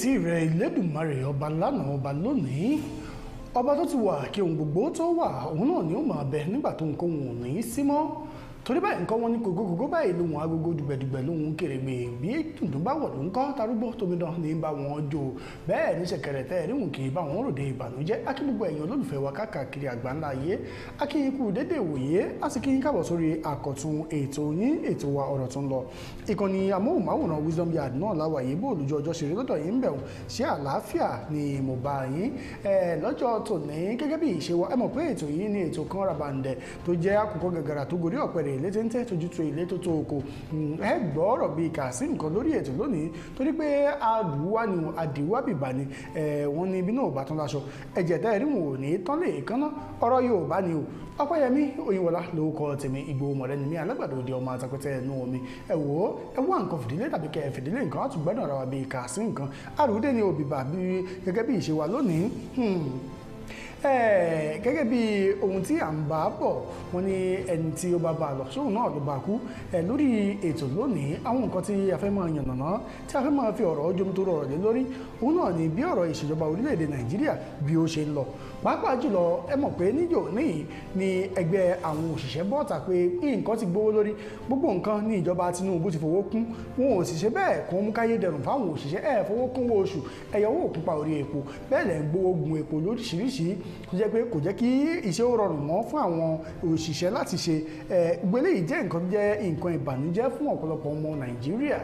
kábíyèsí rẹ̀ Elédùmarè ọba lánàá ọba lónìí ọba tó ti wà kí ohun gbogbo tó wà òun náà ni ó máa bẹ nígbà tó nǹkan òun ò ní sí mọ́ torí báyìí nǹkan wọn ní gògógògó báyìí lóhun agogo dùgbẹ̀dùgbẹ̀ lóhun kèrègbè bí dùndún bá wọ̀ ló ń kọ́ tarúgbó tómidán ní bá wọn jó bẹ́ẹ̀ ní ṣẹ̀kẹ̀rẹ̀ tẹ́ ríhùn kì í bá wọn ròde ìbànújẹ́ akí gbogbo ẹ̀yin olólùfẹ́ wa káàkiri àgbáńlá ayé akí yín kú dédé ìwòye á sì kí yín káàbọ̀ sórí àkọ̀tun ètò yín ètò wa ọ̀rọ̀ tó ń lọ ìkànnì amóhùnmáwòrán Wisdom Yard náà láwàyé bó olùjọ ọjọ́ ṣeré lọ́dọ̀ yín ń bẹ̀rù ṣé àlàáfíà ni mo bá yín lọ́jọ́ tòní gẹ́gẹ́ bí ìṣe wa ẹ mọ̀ pé ètò yìí ni ètò kan rabandẹ̀ tó jẹ́ àkùkọ gàgàrà tó gorí ọ̀pẹ̀rẹ̀ ilé téńté tójú tó ilé tó tó oko ẹ gbọ́ ọ̀rọ̀ bíi kà sí nǹkan lórí ètò lónìí torí pé àdùwá ni àdìwá bìbà ni wọ́n ní ibi náà ò bá tán láṣọ ẹ̀jẹ̀ tẹ́ rí wọn ò ní tán lè kánná ọ̀rọ̀ Yorùbá ni o Ọpẹ́yẹmí Oyinwọlá lórúkọ tèmi Ìgbòho mọ̀rẹ́ ni mí alágbàdo òde ọmọ àtàkùtẹ̀ ẹnu omi ẹ wò ó ẹ wá nǹkan fìdílé tàbí kẹ fìdílé nǹkan á tún gbẹ́dùn ara wa bíi kà sí nǹkan àrùdé ni òbíbà gẹ́gẹ́ bí ìṣe wa lónìí gẹ́gẹ́ bí ohun tí à ń bá bọ̀ wọ́n ní ẹni tí ó bá bá lọ sóhun náà ló bá kú lórí ètò lónìí àwọn nǹkan tí a fẹ́ máa yànnàná tí a fẹ́ máa fi ọ̀rọ̀ ojú tó rọrọ̀ lé lórí òun náà ni bí ọ̀rọ̀ ìṣèjọba orílẹ̀-èdè Nàìjíríà bí ó ṣe ń lọ pàápàá jùlọ ẹ mọ̀ pé níjò níyì ni ẹgbẹ́ àwọn òṣìṣẹ́ bọ́ta pé nǹkan ti gbówó lórí gbogbo nǹkan ní ìjọba Tinubu ti fowó kún wọn ò sì ṣe bẹ́ẹ̀ kó mú káyé dẹrùn fáwọn òṣìṣẹ́ fowó kún owó oṣù ẹ̀yọ̀wó òkúpa orí epo bẹ́ẹ̀ lẹ́ ń gbówó gun epo lóríṣiríṣi tó jẹ́ pé kò jẹ́ kí iṣẹ́ ó rọrùn mọ́ fún àwọn òṣìṣẹ́ láti ṣe gbélé yìí jẹ́ nǹkan tó jẹ́ nǹkan ìbànújẹ́ fún ọ̀pọ̀lọpọ̀ ọmọ Nàìjíríà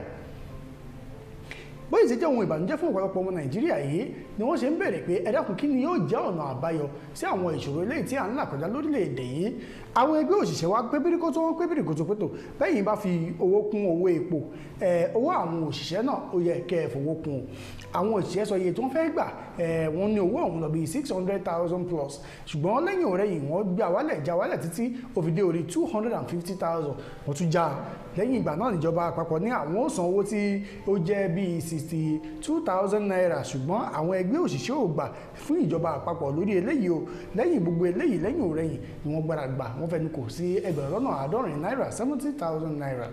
bóyá ìṣèjẹ́ ohun ìbànújẹ́ fún ọ̀pọ̀lọpọ̀ ọmọ Nàìjíríà yìí ni wọ́n ṣe ń bèèrè pé ẹ dákun kí ni yóò jẹ́ ọ̀nà àbáyọ sí àwọn ìṣòro eléyìí tí à ń là kọjá lórílẹ̀‐èdè yìí àwọn ẹgbẹ́ òṣìṣẹ́ wa pé bíríkótó wọn pé bíríkótó pétò bẹ́yìn bá fi owó kún owó epo owó àwọn òṣìṣẹ́ náà ó yẹ kẹ́ ẹ fowó kún o àwọn òṣìṣẹ́ sọ iye tó ń fẹ́ gbà wọ́n ní owó ọ̀hún lọ bí 600,000 plus ṣùgbọ́n lẹ́yìn ọ̀rẹ́yìn wọ́n gbà wálẹ̀ títí ó fi dé orí 250,000 wọ́n tún já lẹ́yìn ìgbà náà níjọba àpapọ̀ ní àwọn ó san owó tí ó jẹ́ bíi 62,000 naira ṣùgbọ́n àwọn ẹgbẹ́ òṣìṣẹ́ ò gbà fún ìjọba àpapọ̀ lórí eléyìí o lẹ́yìn gbogbo eléyìí lẹ́yìn ọ̀rẹ́yìn ni wọ́n gbára gbà wọ́n fẹnu kò sí ẹgbẹ̀rún lọ́nà àádọ́rin náírà 70,000 naira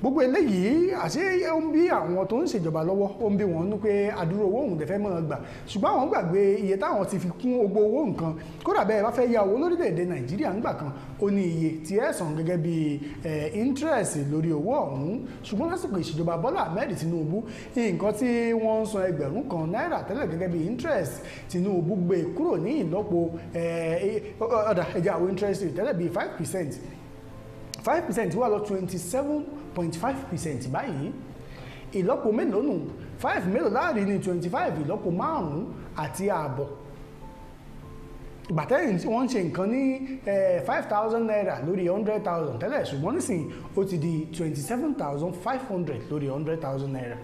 gbogbo eléyìí àṣé ó ń bí àwọn tó ń ṣèjọba lọ́wọ́ ó ń bí wọn nú pé àdúró owó òun dẹ̀fẹ́ máa gbà ṣùgbọ́n àwọn gbàgbé iye táwọn ti fi kún gbogbo owó nǹkan kódà bẹ́ẹ̀ bá fẹ́ ya owó lórílẹ̀‐èdè Nàìjíríà ńgbà kan ó ní iye tí ẹ san gẹ́gẹ́ bí interest lórí owó ọ̀hún ṣùgbọ́n lásìkò ìṣèjọba Bọ́lá Ahmed Tinubu nǹkan tí wọ́n ń san ẹgbẹ̀rún kan náírà tẹ́lẹ̀ gẹ́gẹ́ bí interest Tinubu gbé kúrò ní ìlọ́po ẹja àwọn interest tẹ́lẹ̀ bí 5% wà lọ 27.5% báyìí ìlọ́po mélòó nù 5 mélòó láàrin ní 25 ìlọ́po 5 àti ààbọ̀ ìgbàtẹ́yìn tí wọ́n ń ṣe nǹkan ní 5,000 naira lórí 100,000 tẹ́lẹ̀ ṣùgbọ́n nísìnyí ó ti di 27,500 lórí 100,000 naira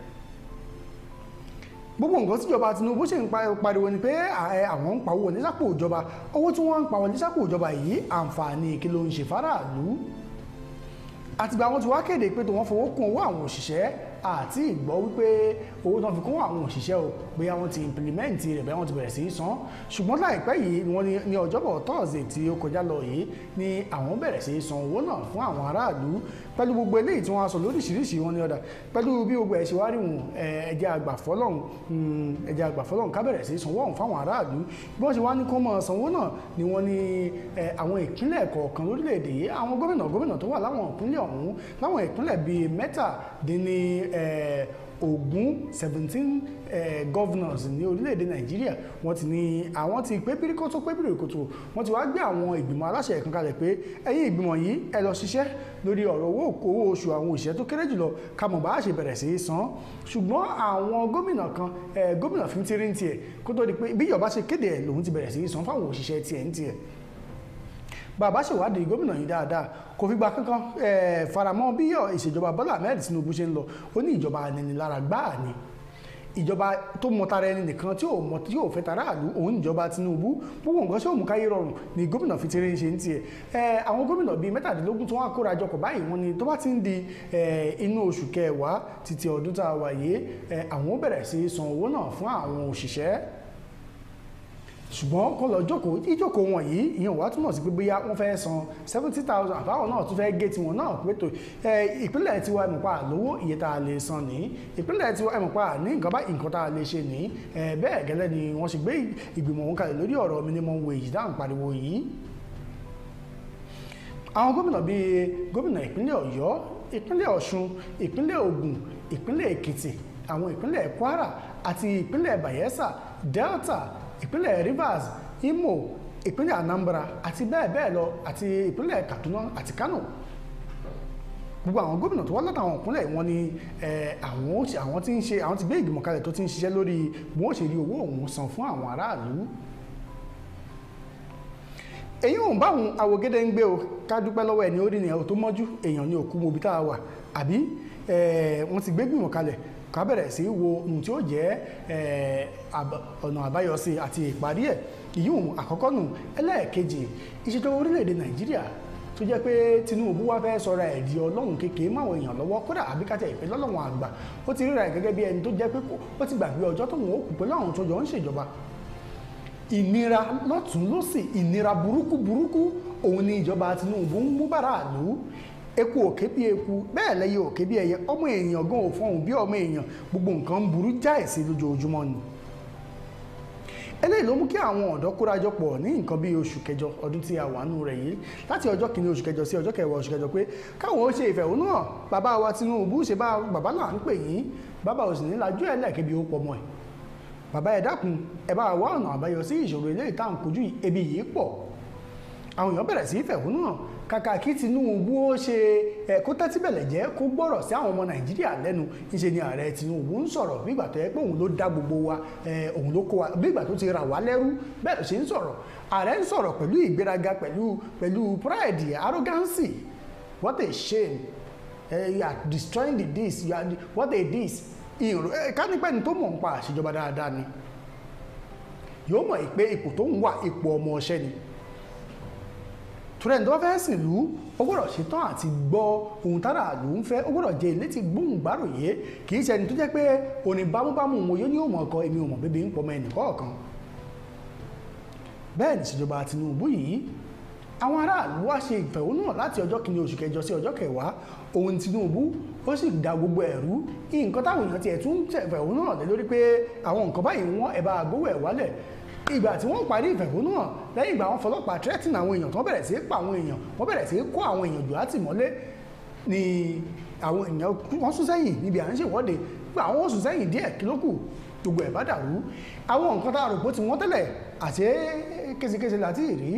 gbogbo nǹkan tíjọba Tinubu ṣe ń pariwo ni pé àwọn ń pawó wọlé sápò ìjọba owó tí wọ́n ń pa wọlé sápò ìjọba yìí àǹfààní kí ló ń ṣe fáráàlú àtìgbà wọn ti wá kéde pé tó wọ́n fowó kún owó àwọn òṣìṣẹ́ àti ìgbọ́ wípé owó tán fi kún àwọn òṣìṣẹ́ o bóyá wọ́n ti implement rẹ̀ bóyá wọ́n ti bẹ̀rẹ̀ sí í san ṣùgbọ́n láìpẹ́ yìí ni wọ́n ní ọjọ́bọ̀ Thursday tí ó kọjá lọ yìí ni àwọn bẹ̀rẹ̀ sí í san owó náà fún àwọn aráàlú pẹ̀lú gbogbo eléyìí tí wọ́n á sọ lóríṣiríṣi wọn ní ọ̀dà pẹ̀lú bí gbogbo ẹ̀ ṣe wá rí wọn ẹ̀jẹ̀ àgbàfọ́lọ́hún ká bẹ̀rẹ̀ sí í sanwó ọ̀hún fáwọn aráàlú bí wọ́n ṣe wá ní kó máa sanwó náà ni wọ́n ní àwọn ìpínlẹ̀ kọ̀ọ̀kan lórílẹ̀‐èdè yìí àwọn gómìnà tó wà láwọn ìpínlẹ̀ ọ̀hún láwọn ìpínlẹ̀ bíi mẹ́tàdínní Ògún 17 governors ní orílẹ̀-èdè Nàìjíríà wọ́n ti ní àwọn ti pé bíríkótó wọ́n ti wá gbé àwọn ìgbìmọ̀ aláṣẹ kan kalẹ̀ pé ẹ̀yin ìgbìmọ̀ yìí ẹ lọ ṣiṣẹ́ lórí ọ̀rọ̀ owó oṣù àwọn òṣìṣẹ́ tó kéré jùlọ ká mọ̀ bá ṣe bẹ̀rẹ̀ sí í san ṣùgbọ́n àwọn gómìnà kan gómìnà fi ń tirí ń tiẹ̀ kó tó di pé bí ìjọba ṣe kéde ẹ̀ lòun ti bẹ̀rẹ̀ sí í san fáwọn òṣìṣẹ́ tiẹ̀ ń tiẹ̀ bàbá ṣèwádìí gómìnà yìí dáadáa kò fi gba kankan faramọ́ bí ìṣèjọba Bọ́lá Ahmed Tinubu ṣe ń lọ ó ní ìjọba aninilára gbáà ni ìjọba tó mọ tara ẹni nìkan tí ò fẹ́ tara àlú òun ìjọba Tinubu gbogbo nǹkan ṣé òun káyé rọrùn ni gómìnà fi tẹ́rẹ́ ṣe ń tiẹ̀ àwọn gómìnà bíi 17 tí wọ́n á kóra jọkọ̀ báyìí wọ́n ní tó bá ti ń di inú oṣù kẹwàá títí ọdún tá a wà yìí àwọn ó bẹ̀rẹ̀ sí san owó náà fún àwọn òṣìṣẹ́ ṣùgbọ́n kó lọ jókòó ìjókòó wọn yìí ìyẹn wá túmọ̀ sí pé bóyá wọ́n fẹ́ san 70,000 àbáwọn náà tún fẹ́ gé tiwọn náà pé tó ìpínlẹ̀ tiwa ẹ̀mọ̀pá lówó iye tá a lè san ní ìpínlẹ̀ tiwa ẹ̀mọ̀pá ní nǹkan bá nǹkan tá a lè ṣe ní bẹ́ẹ̀ gẹ́lẹ́ ni wọ́n ṣe gbé ìgbìmọ̀ wọn kalẹ̀ lórí ọ̀rọ̀ minimum wage dáhùn pariwo yìí. àwọn gómìnà bíi gómìnà ìpínlẹ̀ Ọ̀yọ́ ìpínlẹ̀ Ọ̀ṣun ìpínlẹ̀ Ògùn ìpínlẹ̀ Èkìtì àwọn ìpínlẹ̀ Kwara àti ìpínlẹ̀ Bayelsa Delta ìpínlẹ̀ Rivers Imo ìpínlẹ̀ Anambra àti bẹ́ẹ̀ bẹ́ẹ̀ lọ àti ìpínlẹ̀ Kaduna àti Kano gbogbo àwọn gómìnà tó wá látàwọn ìpínlẹ̀ wọn ni àwọn ti gbé ìgbìmọ̀ kalẹ̀ tó ti ń ṣiṣẹ́ lórí bí wọ́n ṣe rí owó òun san fún àwọn aráàlú. èyí ò ń bá àwọn awògede ń gbé o ká dúpẹ́ lọ́wọ́ ẹni orí ni ẹ̀ tó mọ́jú èèyàn ní òkú mobi tá a wà àbí wọ́n ti gbé ìgbìmọ̀ kalẹ̀ ká bẹ̀rẹ̀ sí wo ohun tí ó jẹ́ ọ̀nà àbáyọ sí àti ìparí ẹ̀ ìyún àkọ́kọ́ nù. ẹlẹ́ẹ̀kejì ìṣèjọba orílẹ̀-èdè Nàìjíríà tó jẹ́ pé Tinubu wá fẹ́ sọ̀rọ̀ ẹ̀ di ọlọ́run kékeré máwọn èèyàn lọ́wọ́ kódà àbíkátẹ̀ ìpè lọ́lọ́run àgbà ó ti ríra ẹ̀ gẹ́gẹ́ bí ẹni tó jẹ́ pé ó ti gbàgbé ọjọ́ tó wọ́n kù pẹ̀lú àwọn tó jọ ń ṣèjọba. ìnira lọ́tún lọ́sì ìnira burúkú òun ni ìjọba Tinubu ń mú báráàlú eku òkè bí eku bẹ́ẹ̀ lẹ́yẹ òkè bí ẹyẹ ọmọ èèyàn gan ò fọhùn bí ọmọ èèyàn gbogbo nǹkan ń burú jáìsí lójoojúmọ́ ni. eléyìí ló mú kí àwọn ọ̀dọ́ kórajọ pọ̀ ní nǹkan bí oṣù kẹjọ ọdún tí a wà nù rẹ̀ yìí láti ọjọ́ kìíní oṣù kẹjọ sí ọjọ́ kẹwàá oṣù kẹjọ pé káwọn ó ṣe ìfẹ̀hónúhàn bàbá wa Tinubu ṣe bá bàbá náà ń pè yín bàbá òsì ní lajú ẹ̀ lẹ́ẹ̀kẹ́ bí ó pọ̀ mọ́ ẹ̀ bàbá ẹ̀ dákun ẹ̀ bá wá ọ̀nà àbáyọ sí ìṣòro eléyìí tá à ń kojú ebi yìí pọ̀ àwọn èèyàn bẹ̀rẹ̀ sí ìfẹ̀hónúhàn kàkà kí Tinubu ó ṣe kó tẹ́tí bẹ̀lẹ̀ jẹ́ kó gbọ́rọ̀ sí àwọn ọmọ Nàìjíríà lẹ́nu níṣe ni ààrẹ Tinubu ń sọ̀rọ̀ bí ìgbà tó yẹ pé òun ló dá gbogbo wa òun ló kó wa bí ìgbà tó ti rà wá lẹ́rú bẹ́ẹ̀ ló ṣe ń sọ̀rọ̀ ààrẹ ń sọ̀rọ̀ pẹ̀lú ìgbéraga pẹ̀lú pride arrogancy what a shame you are destroying this what a this kánípẹ́ni tó mọ̀ ń pa àṣejọba dáadáa ni yóò mọ̀ pé ipò tó ń wà ipò ọmọ ọṣẹ́ ni tùrẹ́ǹdì wọ́n fẹ́ sìn lú ó gbọ́dọ̀ ṣetán àti gbọ́ ohun tára ló ń fẹ́ ó gbọ́dọ̀ jẹ́ ilé tí gbóhùn gbáròyé kì í ṣe ẹni tó jẹ́ pé òní bámúbámú òun yóò ní òmò ọkọ èmi ò mọ̀ bébí ń pọmọ ẹnì kọ̀ọ̀kan. bẹ́ẹ̀ ni ìṣèjọba Tinubu yìí àwọn aráàlú wá ṣe ìfẹ̀hónúhàn láti ọjọ́ kìíní oṣù kẹjọ sí ọjọ́ kẹwàá ohun Tinubu ó sì da gbogbo ẹ̀rú nǹkan táwọn èèyàn tiẹ̀ tún ṣèfẹ̀hónúhàn lé lórí pé àwọn nǹkan báyìí wọ́n ẹ̀ bá gbówó ẹ̀ wálẹ̀ ìgbà tí wọ́n parí ìfẹ̀hónúhàn lẹ́yìn ìgbà wọn fọlọ́pàá tírẹ́tìnì àwọn èèyàn tó bẹ̀rẹ̀ sí pa àwọn èèyàn wọ́n bẹ̀rẹ̀ sí kó àwọn èèyàn jù látìmọ́lé ni àwọn èèyàn wọ́n sún sẹ́yìn níbi à ń ṣèwọ́de pé àwọn ó sún sẹ́yìn díẹ̀ kí ló kù gbogbo ẹ̀ bá dàrú àwọn nǹkan tá a rò pé tí wọ́n tẹ́lẹ̀ àṣé késekése láti rí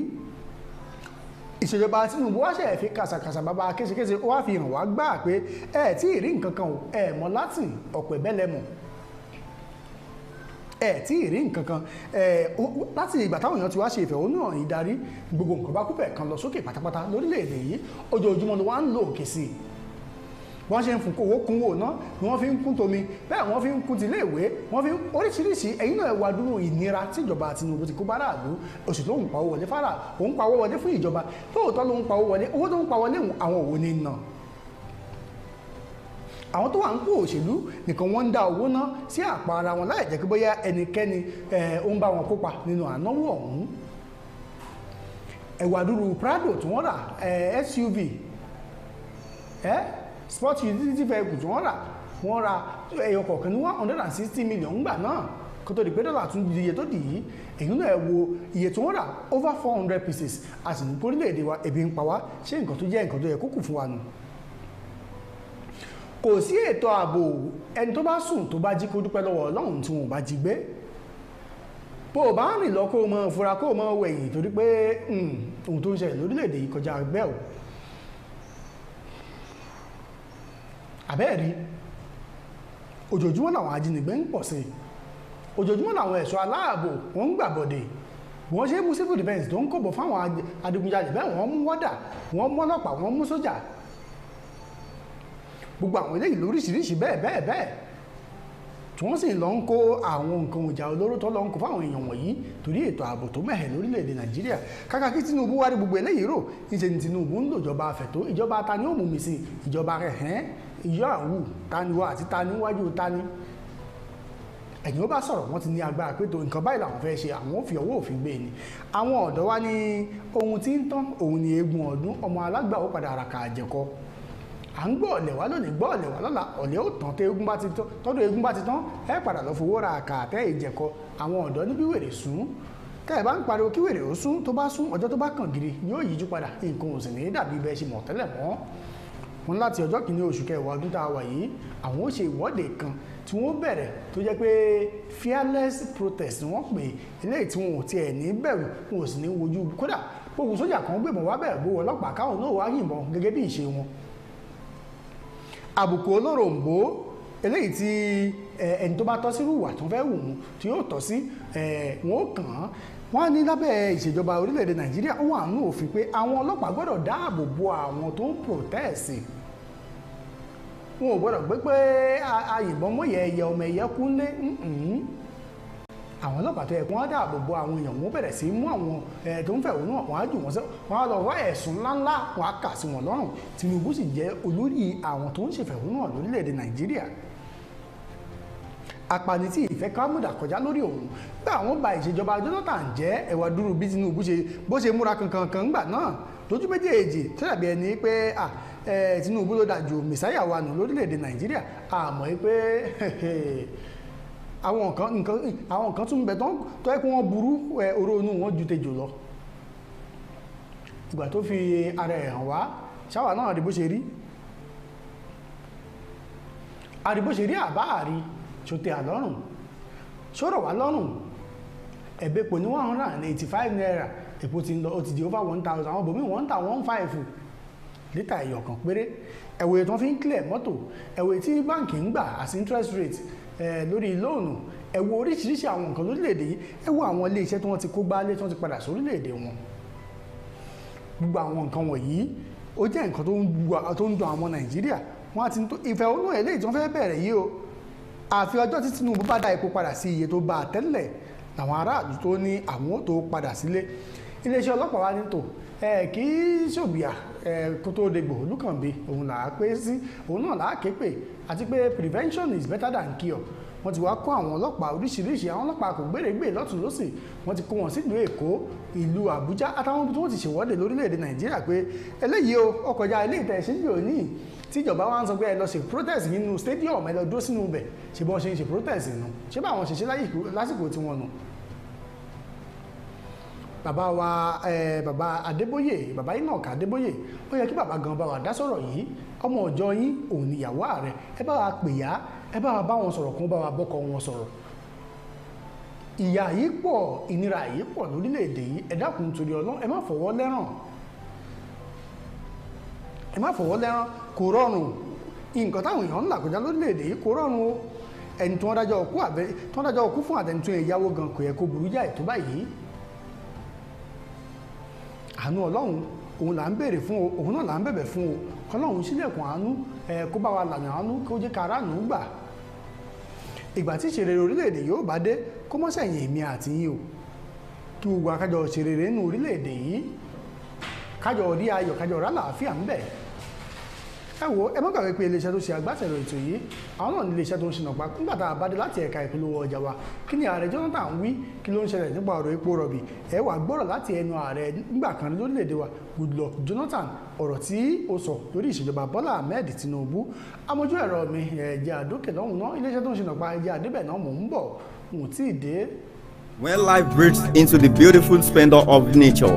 ìṣèjọba Tinubu wá ṣe fi kàṣàkàṣà bàbá késekése ó wá fi hàn wá gbà pé ẹ tí ì rí nǹkan kan ẹ mọ̀ láti ọ̀pẹ̀ bẹ́lẹ̀mọ̀ tí ì rí nǹkan kan láti ìgbà táwọn èèyàn ti wá ṣe ìfẹ̀hónúhàn ìdarí gbogbo nǹkan bá kúfẹ̀ kan lọ sókè pátápátá lórílẹ̀‐èdè yìí ojoojúmọ́ ni wọ́n á ń lò òkè sí i wọ́n ṣe ń fún owó kún owó ná ni wọ́n fi ń kún tomi bẹ́ẹ̀ wọ́n fi ń kún ti iléèwé wọ́n fi ń oríṣiríṣi ẹ̀yin náà wá dúró ìnira tí ìjọba Tinubu ti kó báráàlú oṣù tó ń pawó wọlé fara òun pawó wọlé fún ìjọba lóòótọ́ ló ń pawó wọlé owó tó ń pa wọlé àwọn òwò ní nà àwọn tó wà ń kó òṣèlú nìkan wọ́n ń dá owó ná sí àpò ara wọn láì jẹ́ kí bóyá ẹnikẹ́ni ó ń bá wọn kópa nínú ànáwó ọ̀hún ẹ̀wà dúró Prado tí wọ́n rà SUV sport utility vehicle tí wọ́n ra ẹyọ kọ̀ọ̀kan ní 160 million ńgbà náà kó tó di pé dọ́là tún di iye tó dì í èyí náà ẹ wo iye tí wọ́n rà over 400 pieces a sì ní orílẹ̀-èdè wa ebi ń pa wá ṣé nǹkan tó jẹ́ nǹkan tó yẹ kó kù fún wa nù. kò sí ètò ààbò ẹni tó bá sùn tó bá jí kó dúpẹ́ lọ́wọ́ Ọlọ́run tí wọn ò bá jí gbé bó o bá rìn lọ kó o mọ fura kó o mọ wẹ̀yìn torí pé ohun tó ń ṣẹlẹ̀ lórílẹ̀-èdè yìí kọjá ẹgbẹ́ o àbẹ́ẹ̀rí ojoojúmọ́ làwọn ajínigbé ń pọ̀ sí ojoojúmọ́ làwọn ẹ̀ṣọ́ aláàbò wọ́n ń gbàbọ̀dè wọ́n ṣe mú civil defence tó ń kọ̀bọ̀ fáwọn adigunjalè bẹ́ẹ̀ wọ́n mú wọ́dà wọ́n mú ọlọ́pàá wọ́n mú sójà gbogbo àwọn eléyìí lóríṣiríṣi bẹ́ẹ̀ tí wọ́n sì lọ ń kó àwọn nǹkan ìjà olóró tó lọ ń kó fáwọn èèyàn wọ̀nyí torí ètò ààbò tó mẹ́hẹ̀ lórílẹ̀‐èdè Nàìjíríà kàkà kí Tinubu wá rí gbogbo eléyìí rò níṣẹ́ ni Tinubu ń lò ìjọba àfẹ̀tó ìjọba ta ni ó mú mi sí ìjọba rẹ̀ ìyá àwù tani wá àti tani wájú tani ẹ̀yìn ó bá sọ̀rọ̀ wọ́n ti ní agbára pé tó nǹkan báyìí làwọn fẹ́ ṣe àwọn ò fi ọwọ́ òfin gbé ni àwọn ọ̀dọ́ wa ní ohun tí ń tán òun ni eegun ọdún ọmọ alágbà ó padà àràkà àjẹkọ à ń gbọ́ ọ̀lẹ̀ wá lónìí gbọ́ ọ̀lẹ̀ wá lọ́la ọ̀lẹ̀ ó tán tọ́dún eegun bá ti tán ẹ padà lọ fowó ra àkà àtẹ́ ìjẹkọ àwọn ọ̀dọ́ níbi wèrè sùn tẹ́ ẹ bá ń pariwo kí wèrè ó sún tó bá sún ọjọ́ tó bá kàn gírí yóò yíjú padà nǹkan ò sì ní dàbí bẹ́ẹ̀ ṣe mọ̀ tẹ́lẹ̀ mọ́ wọn láti ọjọ́ kìíní oṣù kẹwàá ọdún tá a wà yìí àwọn ó ṣe ìwọ́de kan tí wọ́n bẹ̀rẹ̀ tó jẹ́ pé fearless protest wọ́n pè eléyìí tí wọn ò tiẹ̀ ní bẹ̀rù wọn ò sì ní wojú kódà gbogbo sójà kan gbébọn wá bẹ̀rẹ̀ gbowó ọlọ́pàá káwọn náà wá yìnbọn gẹ́gẹ́ bí ìṣe wọn. àbùkù olóròǹbó eléyìí tí ẹni tó bá tọ́ sí rúwà tó fẹ́ wù ú tí yóò tọ́ sí wọn ó kàn án wọ́n ní lábẹ́ ìṣèjọba orílẹ̀-èdè Nàìjíríà ó wà nínú òfin pé àwọn ọlọ́pàá gbọ́dọ̀ dáàbò bo àwọn tó ń protest wọn ò gbọ́dọ̀ gbé pé àyìnbọn mọ́yẹ ẹyẹ ọmọ ẹyẹ kúnlé àwọn ọlọ́pàá tó yẹ kí wọ́n dáàbò bo àwọn èèyàn wọn bẹ̀rẹ̀ sí mú àwọn tó ń fẹ̀hónú hàn wọ́n á jù wọ́n sẹ́ wọ́n á lọ wá ẹ̀sùn ńláńlá wọ́n á kà sí wọn lọ́rùn Tinubu sì jẹ́ olórí àwọn tó ń ṣèfẹ̀hónú hàn lórílẹ̀‐èdè Nàìjíríà apani tí ìfẹ́ kámúdà kọjá lórí òun pé àwọn ba ìṣèjọba Jonathan jẹ́ ẹ̀wà dúró bí Tinubu bó ṣe múra kankan ńgbà náà lójú méjèèjì tẹ́lẹ̀bí ẹni pé Tinubu ló dájú mẹ̀sáyà wa nù lórílẹ̀‐èdè Nàìjíríà àmọ́ pé àwọn nǹkan tún bẹ tó ẹ́ pé wọ́n burú oró inú wọn ju tejò lọ ìgbà tó fi ara ẹ̀ hàn wá ṣáwà náà rí bó ṣe rí àbá àrí ṣòtẹ́ àlọ́rùn ṣọ́rọ̀ wá lọ́rùn ẹ̀bẹ̀pọ̀ ní 185 naira èpo ti ń lọ ó ti di over 1000 àwọn bòmí wọ́n ń tà 15 lítà ẹyọ kan péré ẹ̀wòye tó fi ń clear mọ́tò ẹ̀wòye tí báǹkì ń gbà as interest rate lórí lóònù ẹ̀wò oríṣiríṣi àwọn nǹkan lórílẹ̀‐èdè yìí ẹ̀wò àwọn ilé iṣẹ́ tí wọ́n ti kó gbálé tí wọ́n ti padà sórílẹ̀‐èdè wọn gbogbo àwọn nǹkan wọ̀nyí ó jẹ́ nǹkan tó ń dùn àwọn Nàìjíríà wọ́n á ti ìfẹ̀hónú eléyìí tí wọ́n fẹ́ bẹ̀rẹ̀ yìí o àfi ọjọ́ tí Tinubu bá dá epo padà sí iye tó bá tẹ́lẹ̀ làwọn aráàlú tó ní àwọn tó padà sílé iléeṣẹ́ ọlọ́pàá wa ní tò kì í ṣòbíà kó tó degbò olúkànbí òun là á pé sí òun náà là á ké pè àti pé prevention is better than cure wọ́n ti wá kó àwọn ọlọ́pàá oríṣiríṣi àwọn ọlọ́pàá kò gbèrègbè lọ́tún lọ́sì wọ́n ti kó wọn sílùú Èkó ìlú Àbújá àtàwọn ibi tí wọ́n ti ṣèwọ́de lórílẹ̀‐èdè Nàìjíríà pé eléyìí o ọkọjá ilé ìtẹ̀síjì òní tíjọba wa ń sọ pé ẹ lọ ṣe protest nínú stadium ẹ lọ dúró sínú ibẹ̀ ṣe bọ́n ṣe ń ṣe protest nù ṣé bá àwọn ṣe ṣe lásìkò tí wọ́n nù. bàbá wa bàbá Adébóyè bàbá Enoch Adébóyè ó yẹ kí bàbá gan bá wa dá sọ̀rọ̀ yìí ọmọ ọjọ́ yín òun níyàwó Ààrẹ ẹ bá wa pè yá ẹ bá wa bá wọn sọ̀rọ̀ kún bá wa bọ́kọ wọn sọ̀rọ̀ ìyà yìí pọ̀ ìnira yìí pọ̀ lórílẹ̀‐èdè yìí ẹ dákun torí Ọlọ́run ẹ má fọwọ́ lẹ́ràn kò rọrùn nǹkan táwọn èèyàn ń là kọjá lórílẹ̀‐èdè yìí kò rọrùn o ẹni tí wọ́n dájọ́ ọkú fún àtẹnitún ìyàwó gan kò yẹ kó burú jáì tó báyìí àánú Ọlọ́run òun là ń béèrè fún o òun náà là ń bẹ̀bẹ̀ fún o kọ́lọ́run sílẹ̀kùn àánú kó bá wa lànà àánú kó jẹ́ ká ráàánú gbà ìgbà tí ìṣeré orílẹ̀-èdè yóò bá dé kó mọ́ sẹ́yìn èmi àti yín o kí gbogbo akájọ ìṣeré nínú orílẹ̀-èdè yìí kájọ rí ayọ̀ kájọ rá làáfíà ń bẹ ẹ wo ẹ má gbàgbé pé iléeṣẹ́ tó ṣe agbátẹrù ètò yìí àwọn náà ní iléeṣẹ́ tó ń ṣìnà pa nígbà tá a bá dé láti ẹ̀ka ìpolówó ọjà wa kí ni ààrẹ Jonathan wí kí ló ń ṣẹlẹ̀ nípa ọ̀rọ̀ epo rọ̀bì ẹ wá gbọ́rọ̀ láti ẹnu ààrẹ nígbà kan lórílẹ̀‐èdè wa Goodluck Jonathan ọ̀rọ̀ tí ó sọ lórí ìṣèjọba Bọ́lá Ahmed Tinubu amójú ẹ̀rọ mi ẹ̀jẹ̀ àdókè lọ́hùn náà iléeṣẹ́ tó ń ṣìnà pa ẹ̀jẹ̀ àdébẹ̀ náà mò ń bọ̀ n tí ì dé. When life breaks into the beautiful splendor of nature,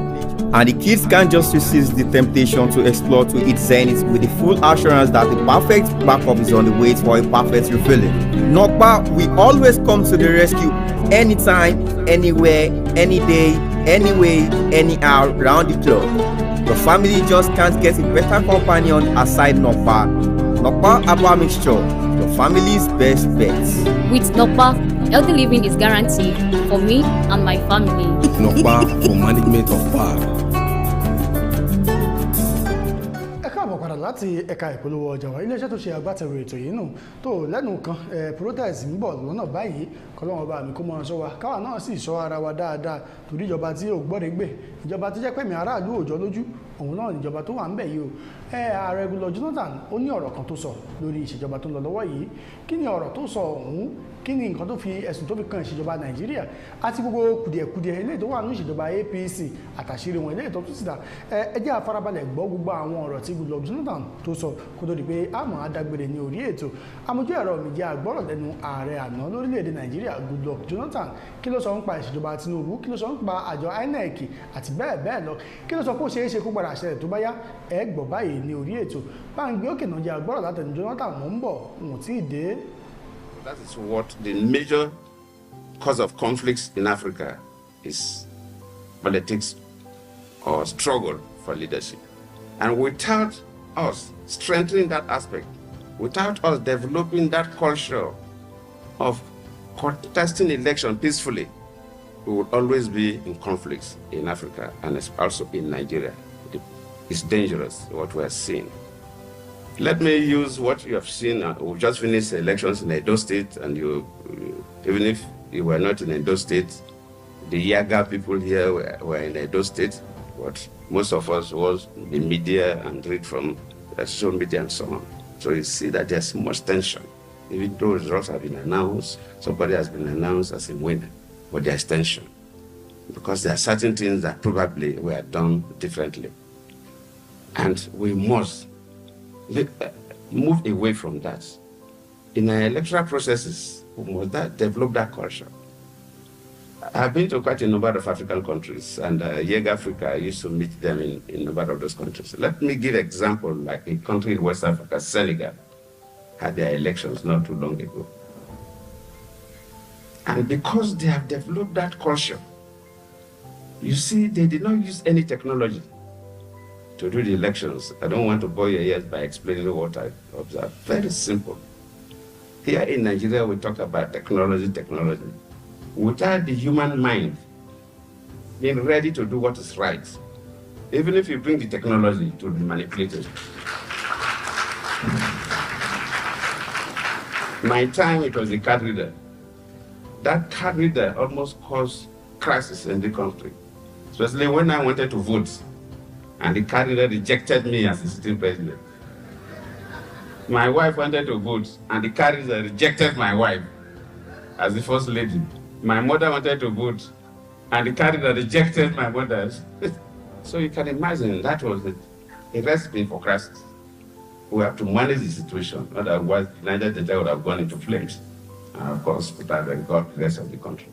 and the kids can't just resist the temptation to explore to its zenith with the full assurance that the perfect backup is on the way for a perfect refilling. Nokpa, we always come to the rescue anytime, anywhere, any day, anyway, anyhow, round the clock. Your family just can't get a better companion aside Nokpa. Nokpa Herbal Mixture, your family's best bet. With Nokpa, healthy living is guaranteed for me and my family. Nokpa for management of power. Ẹ káàbọ̀ padà láti ẹ̀ka ìpolówó ọjà wa iléeṣẹ́ tó ṣe agbátẹrù ètò yìí nù tó lẹ́nu kan protest ń bọ̀ lọ́nà báyìí kọ́lọ́wọ́n bá mi kó mọ́ ṣọ́ wa káwa náà sì ṣọ́ ara wa dáadáa torí ìjọba tí ò gbọ́dẹ̀ gbé ìjọba tó jẹ́ pẹ̀mí aráàlú òjò lójú òun náà níjọba tó wà ń bẹ̀ yìí o ààrẹ Goodluck Jonathan ó ní ọ̀rọ̀ kan tó sọ lórí ìṣèjọba tó ń lọ lọ́wọ́ yìí. Kí ni ọ̀rọ̀ tó sọ ọ̀hún? Kí ni nǹkan tó fi ẹ̀sùn tó fi kan ìṣèjọba Nàìjíríà àti gbogbo kùdìẹ̀kudiẹ eléyìí tó wà ní ìṣèjọba APC àtàṣírí wọn eléyìí tó tún síta? Ẹ jẹ́ àfarabalẹ̀ gbọ́ gbogbo àwọn ọ̀rọ̀ tí Goodluck Jonathan tó sọ kó tó di pé àmọ́ adágbére ní orí ètò. Amójú ẹ̀rọ mi jẹ́ àgbọ́rọ̀ lẹ́nu ààrẹ àná lórílẹ̀‐èdè Nàìjíríà Goodluck Jonathan. Kí ló sọ nípa ìṣèjọba Tinubu? Kí ló sọ nípa àjọ INEC àti bẹ́ẹ̀ bẹ́ẹ̀ lọ? Kí ló sọ pé ó ṣeé ṣe kó padà ṣẹlẹ̀ tó bá yá? Ẹ gbọ́ báyìí ní orí ètò. Báńgbé òkè náà jẹ́ àgbọ́rọ̀ látẹnu Jonathan mò ń bọ̀ wọn ò tí ì dé. That is what the major cause of conflicts in Africa is: politics or struggle for leadership. And without us strengthening that aspect, without us developing that culture of contesting election peacefully, we will always be in conflicts in Africa and also in Nigeria. It's dangerous what we are seeing. Let me use what you have seen. We've just finished elections in Edo State, and even if you were not in Edo State, the Yaga people here were in Edo State. What most of us was the media and read from social media and so on. So you see that there's much tension. Even though results have been announced, somebody has been announced as a winner, but there's tension because there are certain things that probably were done differently. And we must move away from that. In our electoral processes, we must develop that culture. I've been to quite a number of African countries, and YEG Africa, I used to meet them in a number of those countries. Let me give an example, like a country in West Africa, Senegal, had their elections not too long ago. And because they have developed that culture, you see, they did not use any technology to do the elections. I don't want to bore your ears by explaining what I observed. Very simple. Here in Nigeria, we talk about technology. Without the human mind being ready to do what is right, even if you bring the technology to be manipulated. My time, it was the card reader. That card reader almost caused crisis in the country, especially when I wanted to vote. And the candidate rejected me as the sitting president. My wife wanted to vote, and the candidate rejected my wife as the first lady. My mother wanted to vote, and the candidate rejected my mother. So you can imagine that was a recipe for crisis. We have to manage the situation, otherwise the Niger Delta would have gone into flames. And of course, put out and got the rest of the country.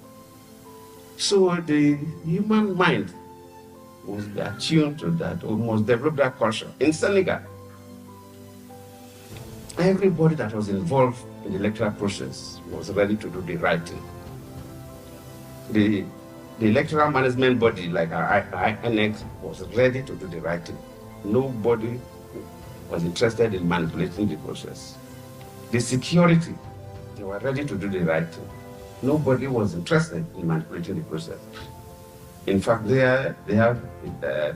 So the human mind must be attuned to that. We must develop that culture. In Senegal, everybody that was involved in the electoral process was ready to do the right thing. The electoral management body, like our INEC, was ready to do the right thing. Nobody was interested in manipulating the process. The security, they were ready to do the right thing. Nobody was interested in manipulating the process. In fact, they have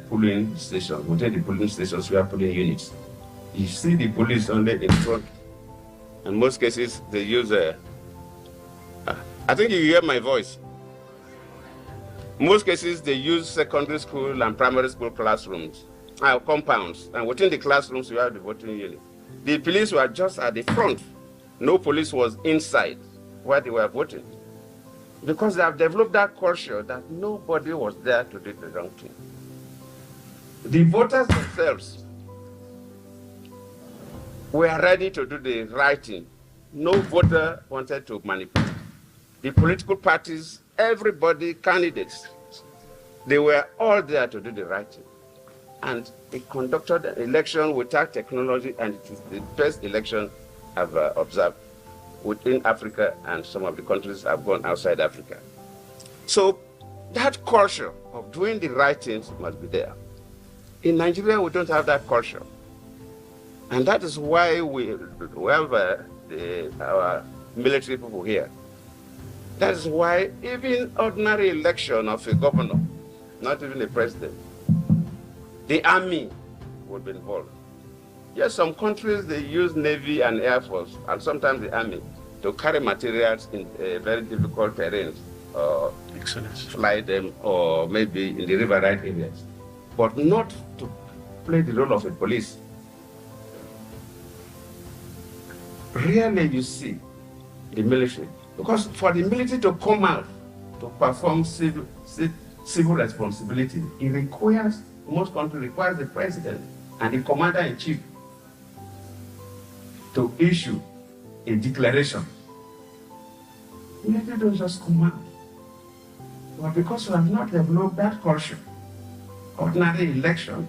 polling stations. Within the polling stations, we have polling units. You see the police only in front. In most cases, they use I think you hear my voice. In most cases, they use secondary school and primary school classrooms, compounds. And within the classrooms, you have the voting unit. The police were just at the front. No police was inside where they were voting. Because they have developed that culture that nobody was there to do the wrong thing. The voters themselves were ready to do the right thing. No voter wanted to manipulate. The political parties, everybody, candidates, they were all there to do the right thing. And they conducted an election without technology, and it is the best election I've observed within Africa, and some of the countries have gone outside Africa. So that culture of doing the right things must be there. In Nigeria, we don't have that culture. And that is why we have our military people here. That is why even ordinary election of a governor, not even a president, the army would be involved. Yes, some countries, they use Navy and Air Force, and sometimes the Army, to carry materials in very difficult terrains, or fly them, or maybe in the riverine areas, but not to play the role of a police. Rarely you see the military, because for the military to come out to perform civil responsibility, it requires, most countries requires the president and the commander-in-chief to issue a declaration. Military don't just come out. But because we have not developed that culture, ordinary election,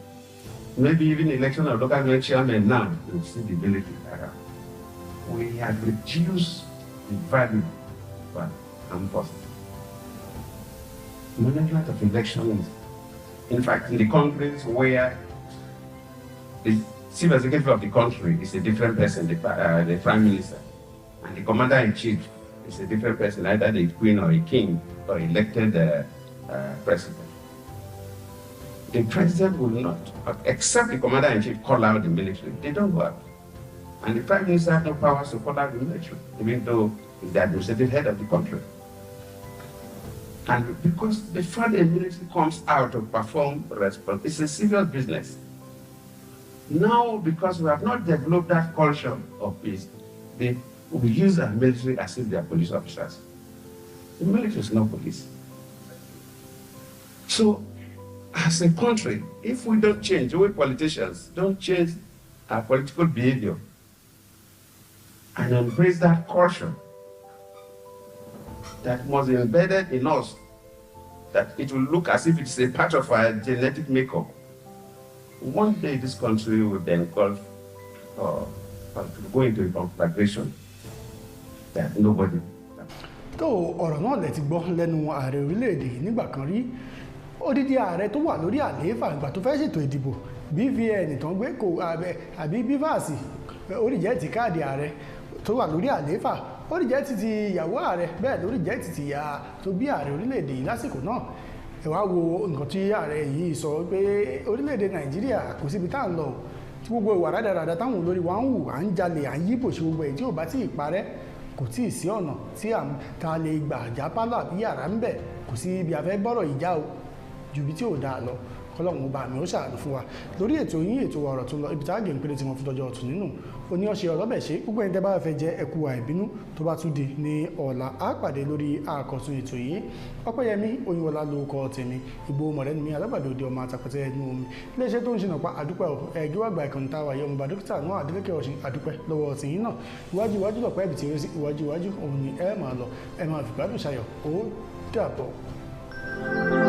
maybe even election of local government chairman now, you see the military around. We have reduced the value of armed forces. Management of elections, in fact, in the countries where the chief executive of the country is a different person, the prime minister, and the commander-in-chief is a different person, either the queen or a king or elected president. The president will not, except the commander-in-chief, call out the military. They don't work. And the prime minister has no powers to call out the military, even though he's the administrative head of the country. And because before the military comes out to perform response, it's a serious business. Now, because we have not developed that culture of peace, we use our military as if they are police officers. The military is not police. So, as a country, if we don't change, the way politicians don't change our political behavior and embrace that culture that was embedded in us, that it will look as if it's a part of our genetic makeup, one day this country will be engulfed or go into a conflagration that nobody. tó ọ̀rọ̀ náà lẹ ti gbọ́ lẹ́nu ààrẹ orílẹ̀-èdè nígbà kan rí odidi ààrẹ tó wà lórí àlééfà ìgbà tó fẹ́ ṣètò ìdìbò BVN tó ń gbé kò àbí bíváàsì ó lè jẹ́ ti káàdì ààrẹ tó wà lórí àlééfà ó lè jẹ́ ti ìyàwó ààrẹ bẹ́ẹ̀ ló lè jẹ́ ti ìyá tó bí ààrẹ orílẹ̀-èdè yìí lásìkò náà ẹ wá wo nǹkan tí ààrẹ yìí sọ pé orílẹ̀-èdè Nàìjíríà kò síbi tá à ń lọ tí gbogbo ìwà rádaràda táwọn olórí wa ń hù à ń jalè à ń yíbò ṣe gbogbo èyí tí ò bá tí ì parẹ́ kò tí ì sí ọ̀nà tí ta lè gbà jápálà bí yàrá ń bẹ̀ kò sí ibi àfẹ́ gbọ́rọ̀ ìjà o ju ibi tí ò dáa lọ kọlọ́run ọba mi ó ṣàánú fún wa lórí ètò yín ètò ọ̀rọ̀ tó lọ ibi tá a gé ń péré tí wọ́n fi dọjọ́ ọ̀tún nínú oní ọ̀ṣẹ́ ọlọ́bẹ̀ ṣe gbogbo ẹni tẹ́ bá fẹ́ jẹ́ ẹkú àìbínú tó bá tún di ní ọ̀la á pàdé lórí àkọ́tún ètò yìí Ọpẹ́yẹmí Oyinwọlá lórúkọ tèmi Ìgbòho mọ̀rẹ́ni mi alágbàdo òde ọmọ àtàpẹ̀tẹ̀ ẹnu omi iléeṣẹ́ tó ń ṣe nàpa àdúpẹ́ ẹ̀gí wàgbà ìkànnì táwa yọ ọmọba dókítà náà Adélékè Ọ̀ṣìn àdúpẹ́ lọ́wọ́ tìyín náà iwájú lọ̀pẹ́ ibi tí ó sí iwájú òun ni ẹ máa lọ ẹ máa fìgbádùn ṣayọ̀ ó dàbọ̀.